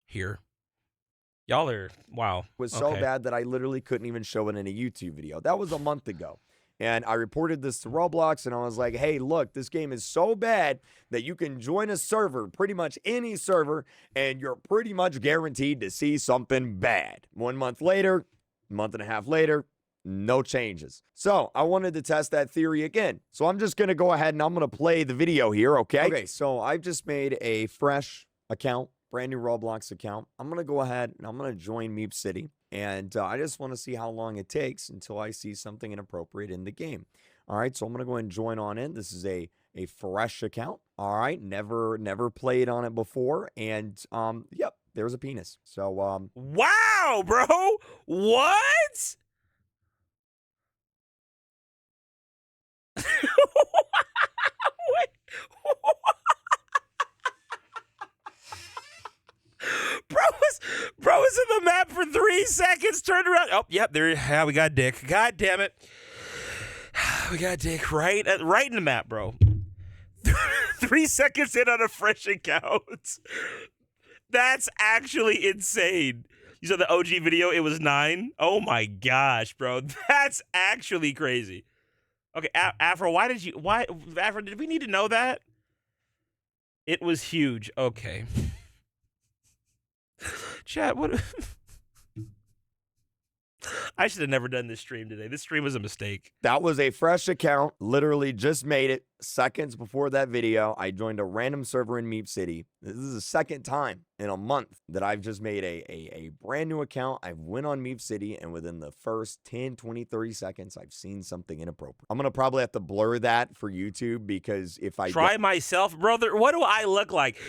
here. Y'all are wow. Was so bad that I literally couldn't even show it in a YouTube video. That was a month ago. And I reported this to Roblox, and I was like, hey, look, this game is so bad that you can join a server, pretty much any server, and you're pretty much guaranteed to see something bad. 1 month later, month and a half later, no changes. So I wanted to test that theory again. So I'm just going to go ahead and I'm going to play the video here, okay? Okay, so I've just made a fresh account, brand new Roblox account. I'm going to go ahead and I'm going to join Meep City. And I just want to see how long it takes until I see something inappropriate in the game. All right, so I'm going to go ahead and join on in. This is a fresh account. All right, never played on it before. And, yep, there's a penis. So, wow, bro. What? Wait. Bro was in the map for 3 seconds, turned around. Oh, yep, there. Yeah, we got dick. God damn it. We got dick right in the map, bro. 3 seconds in on a fresh account. That's actually insane. You saw the OG video, it was 9. Oh my gosh, bro. That's actually crazy. Okay, Afro, Afro, did we need to know that? It was huge. Okay. Chat, what? I should have never done this stream today. This stream was a mistake. That was a fresh account. Literally just made it seconds before that video. I joined a random server in Meep City. This is the second time in a month that I've just made a brand new account. I went on Meep City, and within the first 10, 20, 30 seconds, I've seen something inappropriate. I'm going to probably have to blur that for YouTube because if I try myself, brother, what do I look like?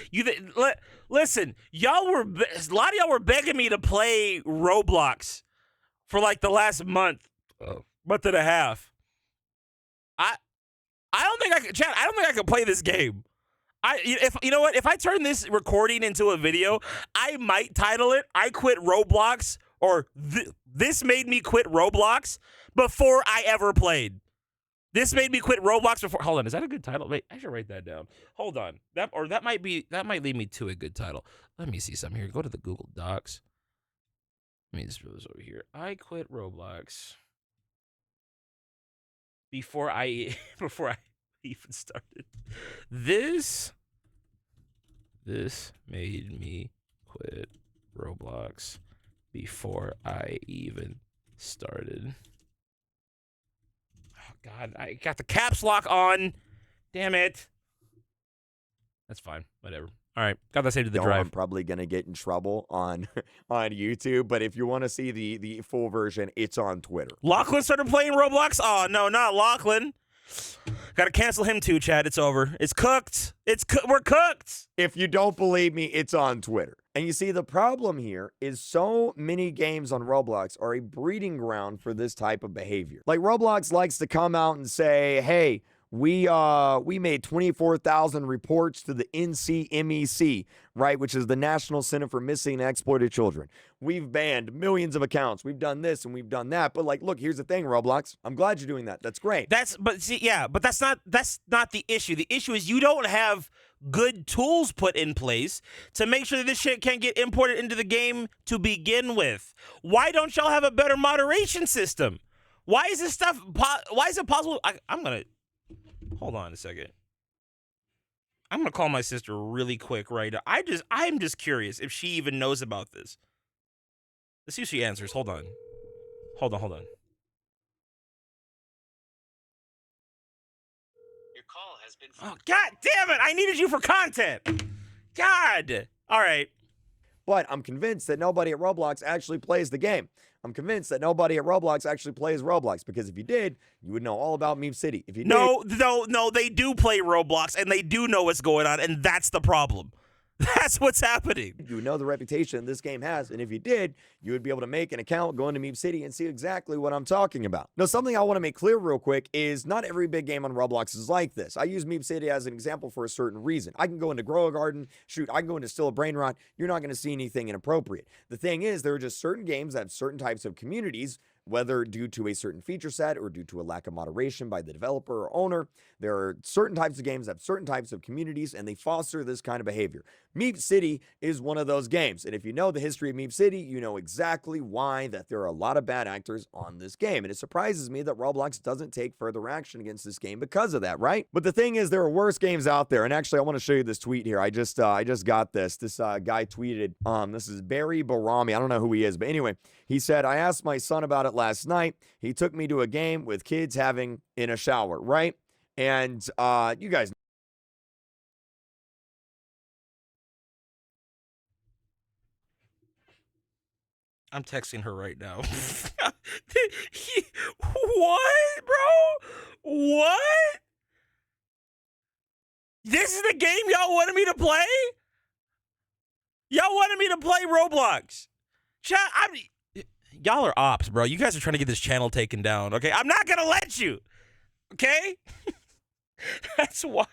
Listen, a lot of y'all were begging me to play Roblox for like the last month and a half. I don't think I could, Chad. I don't think I could play this game. If you know what, if I turn this recording into a video, I might title it "I Quit Roblox" or "This Made Me Quit Roblox" before I ever played. This made me quit Roblox before. Hold on, is that a good title? Wait, I should write that down. Hold on, that might lead me to a good title. Let me see something here. Go to the Google Docs. Let me just throw this over here. I quit Roblox before I even started. This made me quit Roblox before I even started. Oh God, I got the caps lock on. Damn it. That's fine. Whatever. All right, got that saved to the drive. I'm probably gonna get in trouble on YouTube, but if you want to see the full version, it's on Twitter. Lachlan started playing Roblox. Oh no, not Lachlan. Gotta cancel him too, Chad. It's over. It's cooked. We're cooked. If you don't believe me, it's on Twitter. And you see, the problem here is so many games on Roblox are a breeding ground for this type of behavior. Like, Roblox likes to come out and say, hey, we made 24,000 reports to the NCMEC, right, which is the National Center for Missing and Exploited Children. We've banned millions of accounts. We've done this and we've done that. But, like, look, here's the thing, Roblox. I'm glad you're doing that. That's great. But that's not the issue. The issue is you don't have good tools put in place to make sure that this shit can't get imported into the game to begin with. Why don't y'all have a better moderation system? Why is this stuff? Why is it possible? I'm gonna hold on a second. I'm gonna call my sister really quick right now. I'm just curious if she even knows about this. Let's see if she answers. Hold on. Your call has been. Oh, God damn it! I needed you for content. God. All right. But I'm convinced that nobody at Roblox actually plays the game. I'm convinced that nobody at Roblox actually plays Roblox, because if you did, you would know all about Meme City. If you No, they do play Roblox, and they do know what's going on, and that's the problem. That's what's happening. You know the reputation this game has, and if you did, you would be able to make an account, go into Meme City, and see exactly what I'm talking about. Now, something I want to make clear real quick is not every big game on Roblox is like this. I use Meme City as an example for a certain reason. I can go into Grow a Garden, shoot, I can go into Still a Brain Rot. You're not going to see anything inappropriate. The thing is, there are just certain games that have certain types of communities, whether due to a certain feature set or due to a lack of moderation by the developer or owner. There are certain types of games that have certain types of communities, and they foster this kind of behavior. Meme City is one of those games, and if you know the history of Meme City, you know exactly why that there are a lot of bad actors on this game, and it surprises me that Roblox doesn't take further action against this game because of that, right? But the thing is, there are worse games out there, and actually, I want to show you this tweet here. I just got this. This guy tweeted, this is Barry Barami. I don't know who he is, but anyway, he said, I asked my son about it last night. He took me to a game with kids having in a shower, right? And you guys. I'm texting her right now. What, bro? What? This is the game y'all wanted me to play? Y'all wanted me to play Roblox. Chat, y'all are ops, bro. You guys are trying to get this channel taken down, okay? I'm not going to let you, okay? That's what.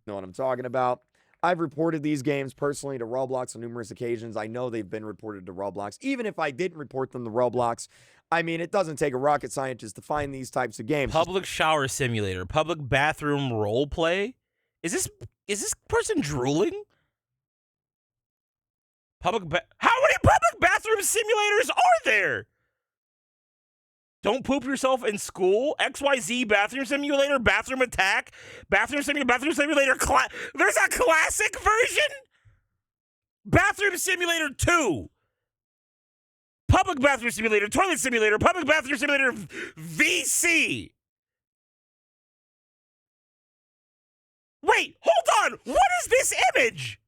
Know what I'm talking about. I've reported these games personally to Roblox on numerous occasions. I know they've been reported to Roblox. Even if I didn't report them to Roblox, I mean, it doesn't take a rocket scientist to find these types of games. Public shower simulator, public bathroom role play. Is this person drooling? How many public bathroom simulators are there? Don't poop yourself in school. XYZ bathroom simulator, bathroom attack, bathroom simulator. There's a classic version. Bathroom simulator 2. Public bathroom simulator, toilet simulator, public bathroom simulator VC. Wait, hold on. What is this image?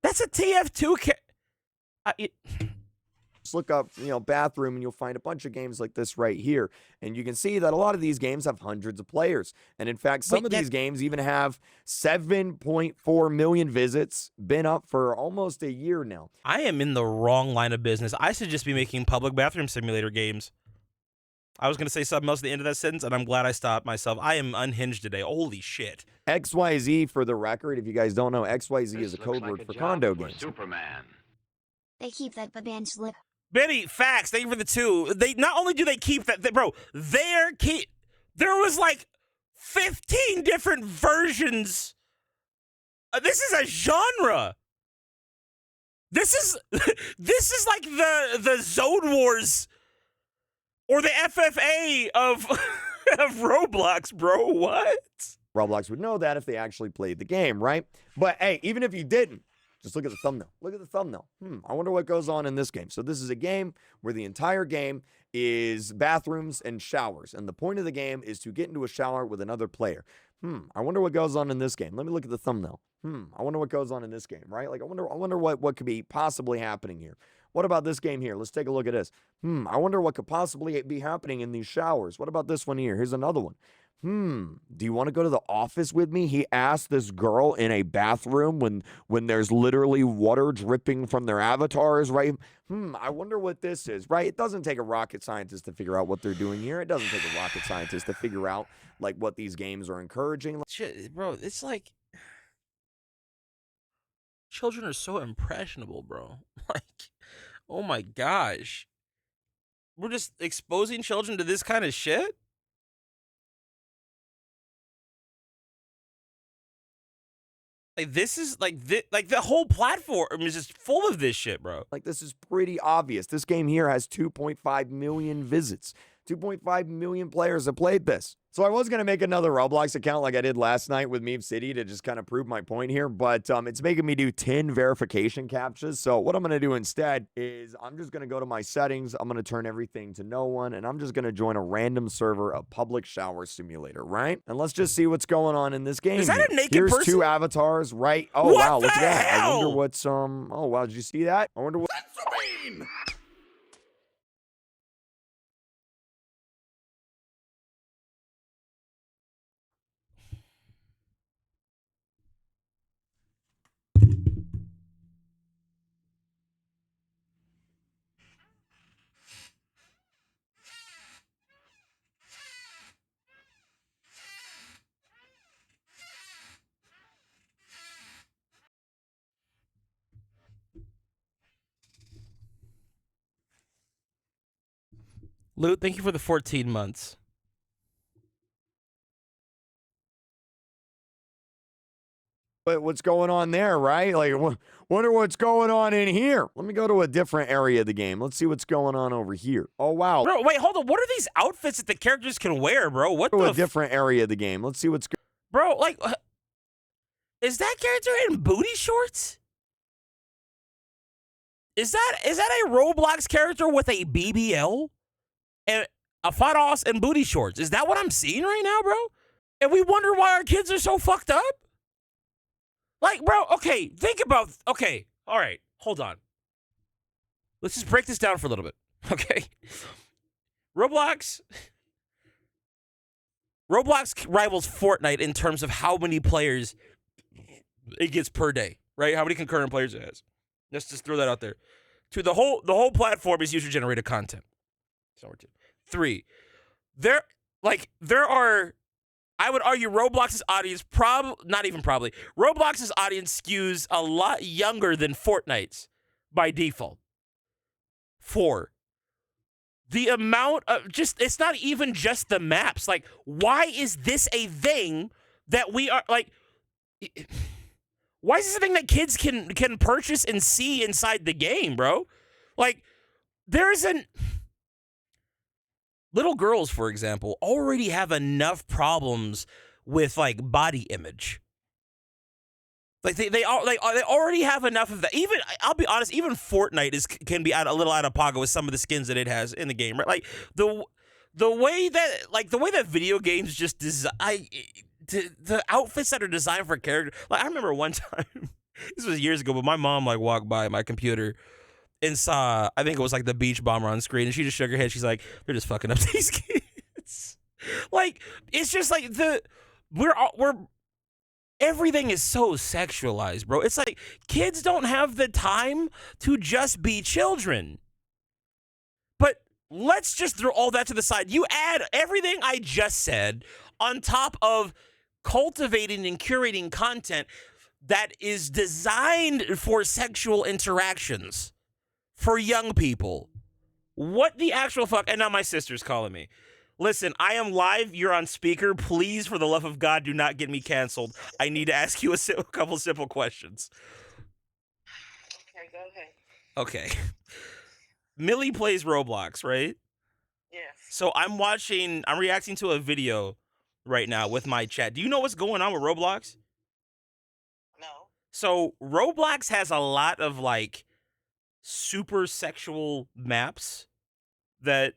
That's a TF2. Just look up, bathroom, and you'll find a bunch of games like this right here. And you can see that a lot of these games have hundreds of players. And in fact, some of these games even have 7.4 million visits, been up for almost a year now. I am in the wrong line of business. I should just be making public bathroom simulator games. I was going to say something else at the end of that sentence, and I'm glad I stopped myself. I am unhinged today. Holy shit. XYZ, for the record, if you guys don't know, XYZ is a code word for condo games. Superman. They keep that band Schlep. Benny, facts. Thank you for the 2. They not only do they keep that, bro, there was like 15 different versions. This is a genre. This is like the Zone Wars or the FFA of Roblox, bro. What? Roblox would know that if they actually played the game, right? But hey, even if you didn't, just look at the thumbnail. Look at the thumbnail. I wonder what goes on in this game. So this is a game where the entire game is bathrooms and showers. And the point of the game is to get into a shower with another player. I wonder what goes on in this game. Let me look at the thumbnail. I wonder what goes on in this game, right? Like, I wonder what could be possibly happening here. What about this game here? Let's take a look at this. I wonder what could possibly be happening in these showers. What about this one here? Here's another one. Do you want to go to the office with me? He asked this girl in a bathroom when there's literally water dripping from their avatars, right? I wonder what this is, right? It doesn't take a rocket scientist to figure out what they're doing here. It doesn't take a rocket scientist to figure out, like, what these games are encouraging. Shit, bro, it's like children are so impressionable, bro. Like, oh my gosh. We're just exposing children to this kind of shit? Like, this is like the whole platform is just full of this shit, bro. Like, this is pretty obvious. This game here has 2.5 million visits. 2.5 million players have played this. So I was going to make another Roblox account like I did last night with Meme City to just kind of prove my point here, but it's making me do 10 verification captchas. So what I'm going to do instead is I'm just going to go to my settings. I'm going to turn everything to no one, and I'm just going to join a random server, a public shower simulator, right? And let's just see what's going on in this game. Is that here. a naked Here's person? 2 avatars, right? Oh, What wow, look the at that. I hell? wonder what's, oh, wow, did you see that? I wonder what... Loot, thank you for the 14 months. But what's going on there, right? Like, wonder what's going on in here. Let me go to a different area of the game. Let's see what's going on over here. Oh, wow. Bro, wait, hold on. What are these outfits that the characters can wear, bro? What To the a different area of the game. Let's see what's Bro, like, is that character in booty shorts? Is that a Roblox character with a BBL and a faros and booty shorts? Is that what I'm seeing right now, bro? And we wonder why our kids are so fucked up? Like, bro, okay, think about, okay, all right, hold on. Let's just break this down for a little bit, okay? Roblox rivals Fortnite in terms of how many players it gets per day, right? How many concurrent players it has. Let's just throw that out there. The whole platform is user-generated content. So 3. There are, I would argue Roblox's audience Roblox's audience skews a lot younger than Fortnite's by default. 4. The amount of it's not even just the maps. Like, why is this a thing that we are like? Why is this a thing that kids can purchase and see inside the game, bro? Like, little girls, for example, already have enough problems with like body image. Like they already have enough of that. Even, I'll be honest, even Fortnite can be a little out of pocket with some of the skins that it has in the game, right? Like the way that video games just design the outfits that are designed for character. Like, I remember one time, this was years ago, but my mom like walked by my computer and saw, I think it was like the beach bomber on screen, and she just shook her head. She's like, they're just fucking up these kids. Like, it's just like everything is so sexualized, bro. It's like kids don't have the time to just be children. But let's just throw all that to the side. You add everything I just said on top of cultivating and curating content that is designed for sexual interactions for young people. What the actual fuck? And now my sister's calling me. Listen, I am live. You're on speaker. Please, for the love of God, do not get me canceled. I need to ask you a couple simple questions. Okay, go ahead. Okay. Millie plays Roblox, right? Yes. So I'm reacting to a video right now with my chat. Do you know what's going on with Roblox? No. So Roblox has a lot of like super sexual maps that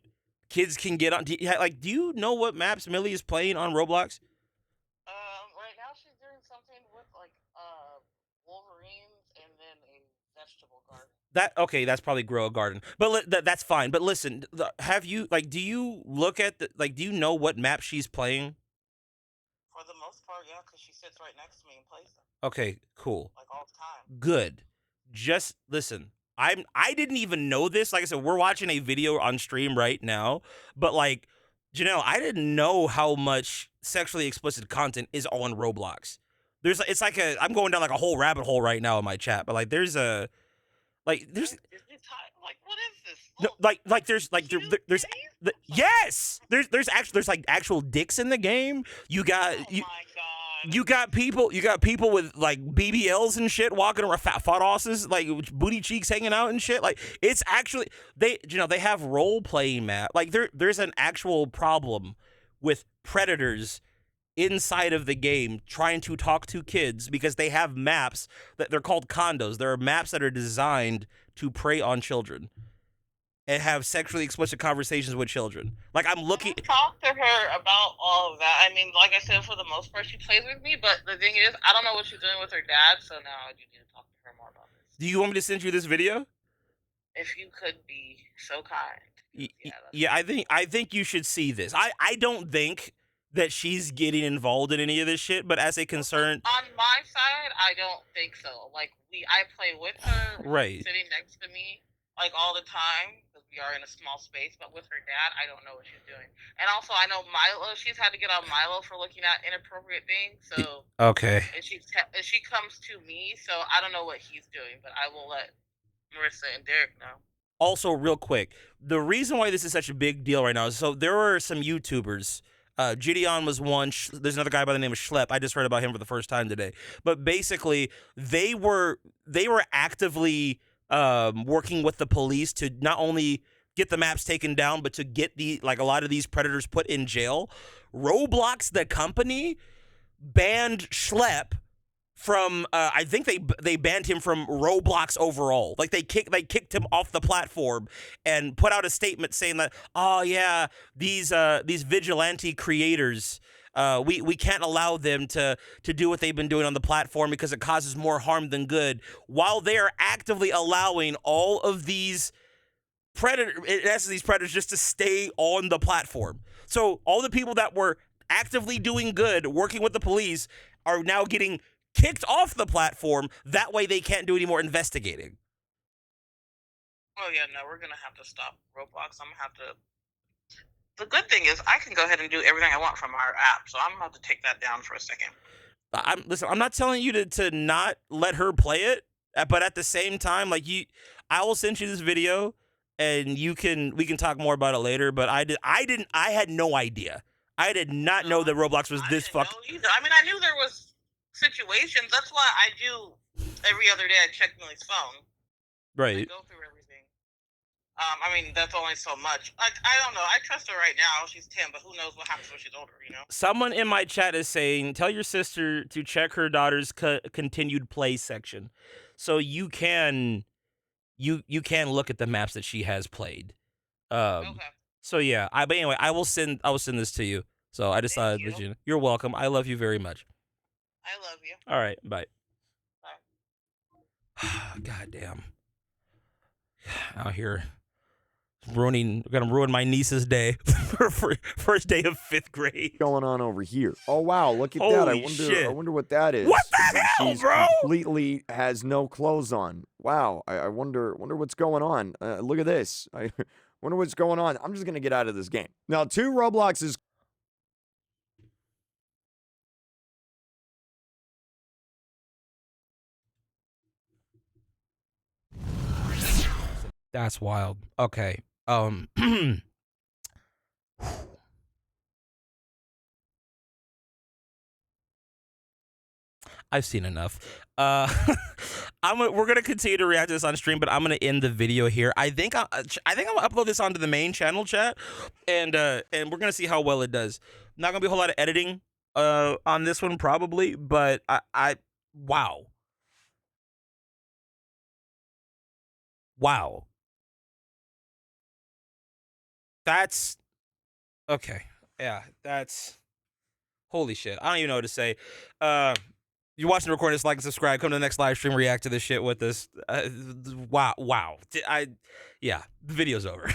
kids can get on. Do you know what maps Millie is playing on Roblox? Right now she's doing something with like Wolverines and then a vegetable garden. Okay, that's probably grow a garden, but that's fine. But listen, have you do you look at do you know what map she's playing? For the most part, yeah, because she sits right next to me and plays them, Okay, cool, like, all the time. good. Just listen. I didn't even know this. Like I said, we're watching a video on stream right now, but Janelle, I didn't know how much sexually explicit content is on Roblox. It's like I'm going down like a whole rabbit hole right now in my chat, but there's there's Like, what is this? no, there's yes, there's actual dicks in the game. You got Oh my god. you got people with BBLs and shit walking around, fat asses, booty cheeks hanging out and shit. It's actually they have role playing map. There's an actual problem with predators inside of the game trying to talk to kids because they have maps that they're called condos. There are maps that are designed to prey on children and have sexually explicit conversations with children. I'm looking. I talked to her about all of that. I mean, like I said, for the most part, she plays with me. But the thing is, I don't know what she's doing with her dad. So now I do need to talk to her more about this. Do you want me to send you this video? If you could be so kind. Yeah, I think you should see this. I don't think that she's getting involved in any of this shit, but as a concern, on my side, I don't think so. I play with her, right, sitting next to me, all the time, because we are in a small space. But with her dad, I don't know what she's doing. And also, I know Milo. She's had to get on Milo for looking at inappropriate things. So okay, and she comes to me, so I don't know what he's doing, but I will let Marissa and Derek know. Also, real quick, the reason why this is such a big deal right now is there are some YouTubers. Jidion was one. There's another guy by the name of Schlep. I just heard about him for the first time today. But basically, they were actively working with the police to not only get the maps taken down, but to get a lot of these predators put in jail. Roblox, the company, banned Schlep from I think they banned him from Roblox overall. They kicked him off the platform and put out a statement saying that, oh yeah, these vigilante creators, we can't allow them to do what they've been doing on the platform because it causes more harm than good, while they are actively allowing all of these predators just to stay on the platform. So all the people that were actively doing good, working with the police, are now getting kicked off the platform. That way they can't do any more investigating. Oh yeah, no, we're gonna have to stop Roblox. I'm gonna have to. The good thing is I can go ahead and do everything I want from our app, so I'm gonna have to take that down for a second. I'm not telling you to not let her play it, but at the same time, I will send you this video, and we can talk more about it later. But I had no idea. I did not know that Roblox was this fucked. I mean, I knew there was situations. That's why I do every other day. I check Millie's phone. Right. I go through everything. I mean, that's only so much. I don't know. I trust her right now. She's 10, but who knows what happens when she's older, you know? Someone in my chat is saying, tell your sister to check her daughter's continued play section. So you can look at the maps that she has played. Okay. So yeah, but anyway, I will send this to you. So I decided that you're welcome. I love you very much. I love you. All right, bye. Bye. God damn. Out here gonna ruin my niece's day for first day of 5th grade. Going on over here? Oh wow, look at that! I wonder what that is. What the hell, She's bro? Completely has no clothes on. Wow, I wonder what's going on. Look at this. I wonder what's going on. I'm just gonna get out of this game now. 2 Robloxes. That's wild. Okay. I've seen enough. We're gonna continue to react to this on stream, but I'm gonna end the video here. I think I'm gonna upload this onto the main channel chat, and we're gonna see how well it does. Not gonna be a whole lot of editing on this one probably, but wow. That's okay. Yeah, that's holy shit. I don't even know what to say. You watching the recording, just like and subscribe. Come to the next live stream, react to this shit with us. Wow. Yeah, the video's over.